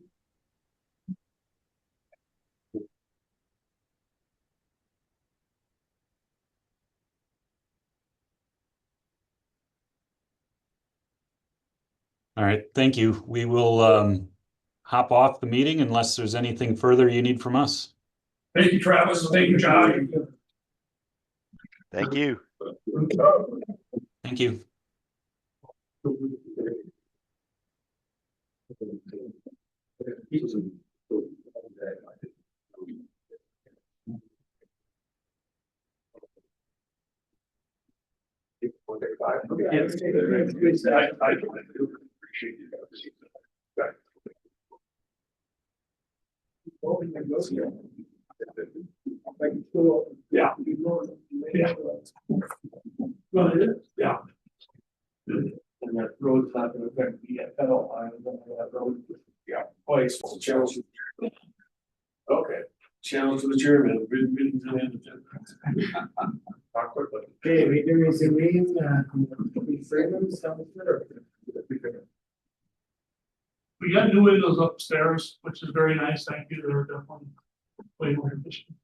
H: All right, thank you. We will hop off the meeting unless there's anything further you need from us.
E: Thank you, Travis. Thank you, John.
I: Thank you.
H: Thank you.
E: I do appreciate you guys. Yeah. Yeah. Yeah.
F: And that road's not gonna affect me at all. I don't know that road.
E: Yeah.
F: Twice, it's a challenge. Okay. Challenge to the chairman.
E: Talk quickly.
A: Okay, we do reconvene, Freeman,
J: We got new windows upstairs, which is very nice. Thank you. They're definitely way more efficient.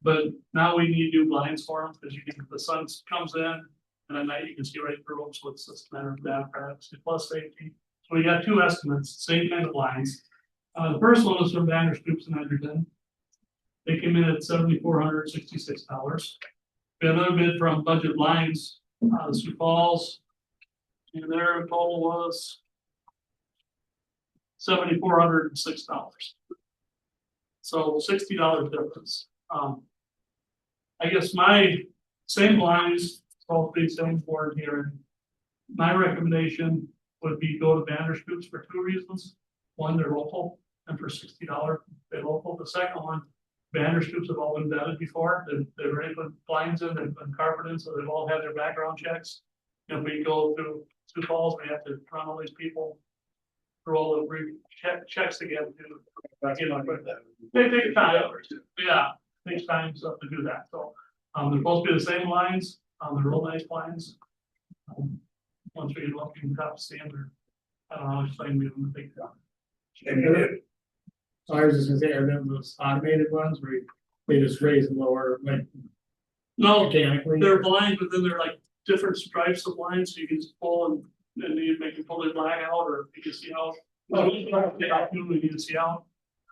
J: But now we need new blinds for them because you can, the sun comes in and at night you can see right through them. So it's just a matter of that, perhaps plus safety. So we got 2 estimates, same kind of blinds. The first one was from Banner Scoops in Edgerton. They came in at $7,466. We had another bid from Budget Blinds, Sioux Falls, and their total was $7,406. So $60 difference.
L: I guess my same lines, all the same board here. My recommendation would be go to Vanderscoops for two reasons. One, they're local, and for $60, they're local. The second one, Vanderscoops have all been vetted before. They've already put blinds in, they've been carpeted, so they've all had their background checks. If we go through Sioux Falls, we have to run all these people through all the checks again. You know, but they take time. Yeah, takes time stuff to do that. So they're supposed to be the same lines. They're real nice lines. Once we get looking top standard, I don't know, explain to them the big time.
A: So I was just gonna say, are there those automated ones where they just raise and lower, like
L: No,
A: mechanically?
L: they're blind, but then they're like different stripes of lines, so you can just pull and then you make it fully black out, or you can see how. You can see how,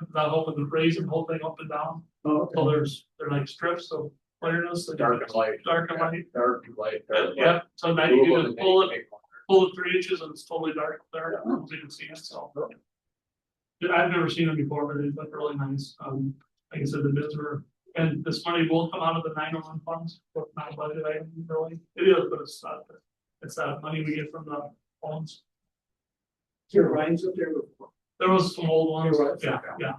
L: without hoping to raise the whole thing up and down.
A: Oh,
L: So they're like strips of clearness.
B: Dark and light.
L: Dark and light.
B: Dark and light.
L: Yeah, so now you can just pull it 3 inches and it's totally dark there, so you can see it, so. I've never seen them before, but they look really nice. Like I said, the bids were, and this money will come out of the 901 funds, but not budget item really. It is, but it's not, it's that money we get from the phones.
J: Your lines up there before.
L: There was some old ones,
J: There was,
L: yeah.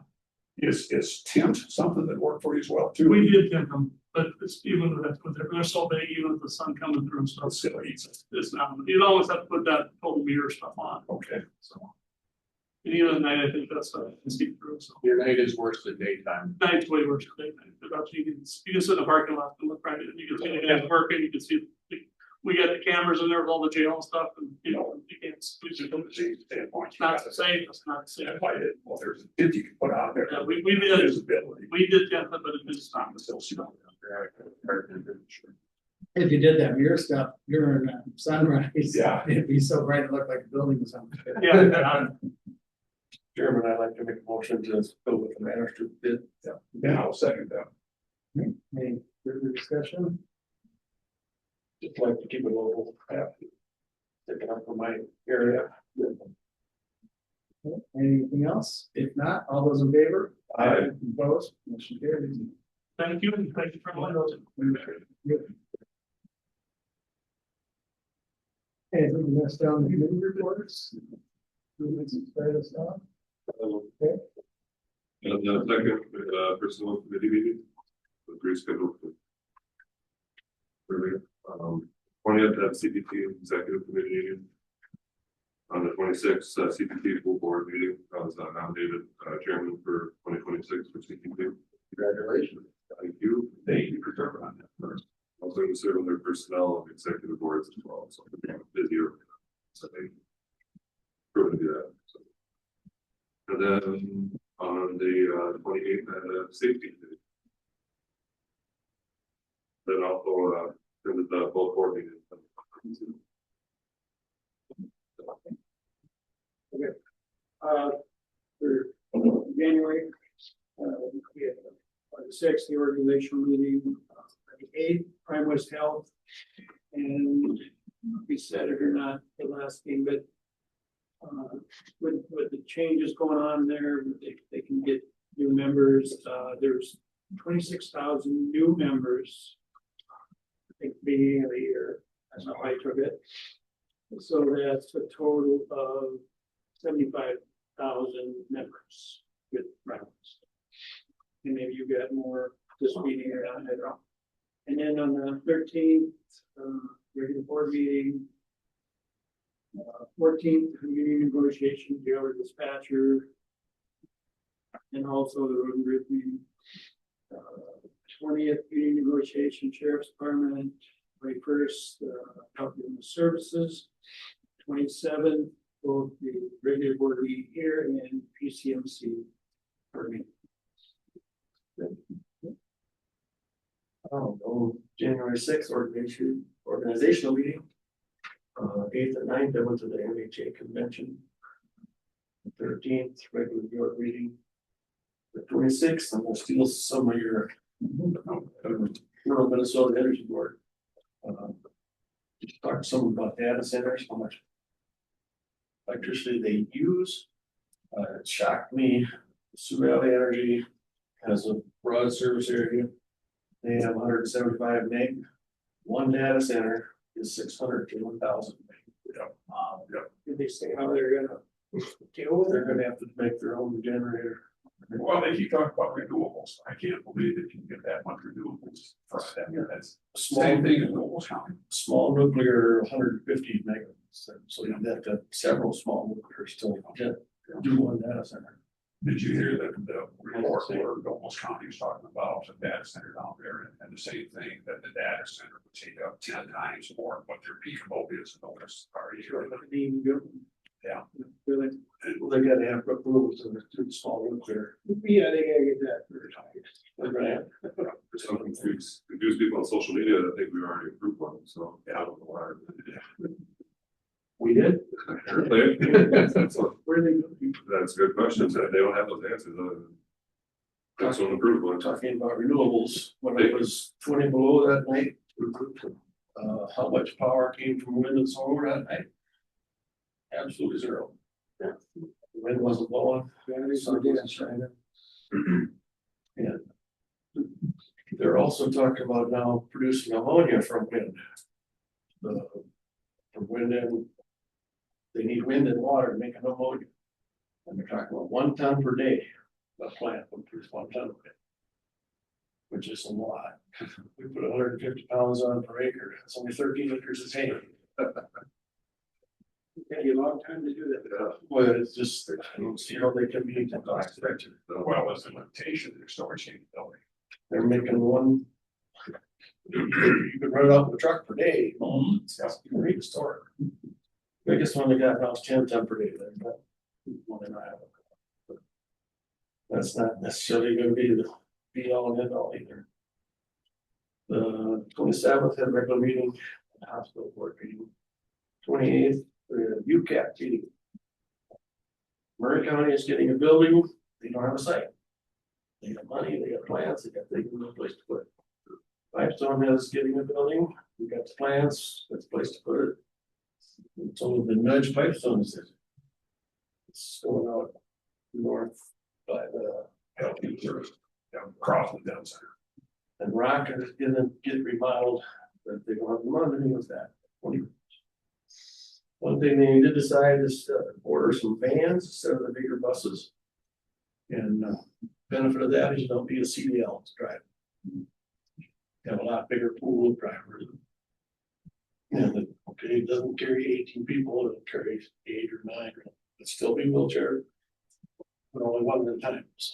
E: Is tint something that worked for you as well too?
L: We did get them, but it's even with they're so big, even with the sun coming through and stuff, it's not, you'd always have to put that total mirror stuff on.
E: Okay.
L: So. And even at night, I think that's I can see through, so.
B: Your night is worse than daytime.
L: Night's way worse than daytime, but you can sit in the parking lot and look right at it, you can see the guys working, you can see. We got the cameras in there with all the jail and stuff, and you know, you can't. It's not safe, it's not safe.
E: Well, there's a tint you can put out there.
L: Yeah, we did,
E: Visibility.
L: we did get them, but it is not.
A: If you did that mirror stuff during sunrise,
E: Yeah.
A: it'd be so bright it looked like a building or something.
L: Yeah,
F: Chairman, I'd like to make a motion to go with the manager bid.
E: Yeah, I'll second that.
A: Any further discussion?
F: Just like to keep it local. Taking up from my area.
A: Anything else? If not, all those in favor?
F: Aye.
A: Opposed? Motion carries.
L: thank you, and thank you for letting us.
A: Okay, moving us down to committee reports. Who wants to start us off? Okay.
M: And the second, personal committee meeting, was rescheduled for earlier, 20th at CPT executive committee meeting. On the 26th, CPT full board meeting, I was nominated chairman for 2026 for CPT.
B: Congratulations.
M: Thank you.
E: Thank you for serving on that first.
M: I was going to serve on their personnel and executive boards as well, so I'm busier. So they proven to do that. So. And then on the 28th, safety committee. Then also attended the both board meetings.
J: Okay. For January, we had the 6th, the organizational meeting, the 8th, Prime West Health. And we said it or not, the last thing, but with the changes going on there, they can get new members. There's 26,000 new members. I think beginning of the year, that's how I took it. So that's a total of 75,000 members with rounds. And maybe you got more this meeting or not, I don't know. And then on the 13th, regular board meeting. 14th, union negotiation, jailer dispatcher. And also the road and bridge meeting. 20th, union negotiation, sheriff's department. 21st, health and services. 27th, both the regular board meeting here and PCMC board meeting.
F: January 6th, organizational meeting. 8th and 9th, I went to the MHA convention. The 13th, regular board meeting. The 26th, I'm gonna steal some of your rural Minnesota Energy Board. Just talk to someone about data centers, how much electricity they use. It shocked me. Sioux Valley Energy As a broad service area, they have 175 meg. One data center is 600 to 1,000 meg.
J: Did they say how they're gonna deal with
F: They're
J: it?
F: gonna have to make their own generator.
E: Well, they keep talking about renewables. I can't believe that you can get that much renewables for that. That's
F: Small,
E: same thing as Nobles County.
F: small nuclear, 150 megawatts. So you've got several small nuclears to do one data center.
E: Did you hear that the report where Nobles County was talking about the data center down there and the same thing, that the data center would take up 10 times more than what their peak load is in Nobles already. Yeah.
J: Really?
F: Well, they gotta have approval to the small nuclear.
J: Yeah, they gotta get that.
F: They're gonna have.
M: Some confuse people on social media that think we already approved one, so, yeah, I don't know why.
F: We did.
M: Surely. That's
J: Where they?
M: a good question, so they don't have those answers. That's one approved one.
F: Talking about renewables, when it was 20 below that night. How much power came from wind and solar that night? Absolutely zero. The wind wasn't blowing. Sun wasn't shining. And they're also talking about now producing ammonia from wind. From wind and they need wind and water to make an ammonia. And they're talking about 1 ton per day. The plant would produce 1 ton of it. Which is a lot. We put 150 pounds on per acre. It's only 13 acres of hay.
J: Take you a long time to do that.
F: Well, it's just, I don't see how they can be cost effective.
E: Well, as a limitation, their storage capability.
F: They're making one. You can run it off the truck per day. You can read the store. Biggest one they got now is 10 ton per day. That's not necessarily gonna be the be all and end all either. The 27th had a regular meeting, hospital board meeting. 28th, UCAP meeting. Murray County is getting a building, they don't have a site. They got money, they got plans, they got things, no place to put it. Pipestone is getting a building, we got the plans, that's the place to put it. It's only the nudge Pipestone is. It's going out north by the
E: Health service down across the down center.
F: and Rock is gonna get remodeled, but they don't have the money with that. One thing they did decide is to order some vans instead of the bigger buses. And benefit of that is you don't need a CDL to drive. Have a lot bigger pool of drivers. And okay, it doesn't carry 18 people, it carries 8 or 9, but still be wheelchair. But only one at a time. So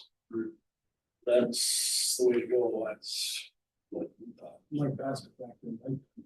F: that's the way to go. That's what
J: Like basketball.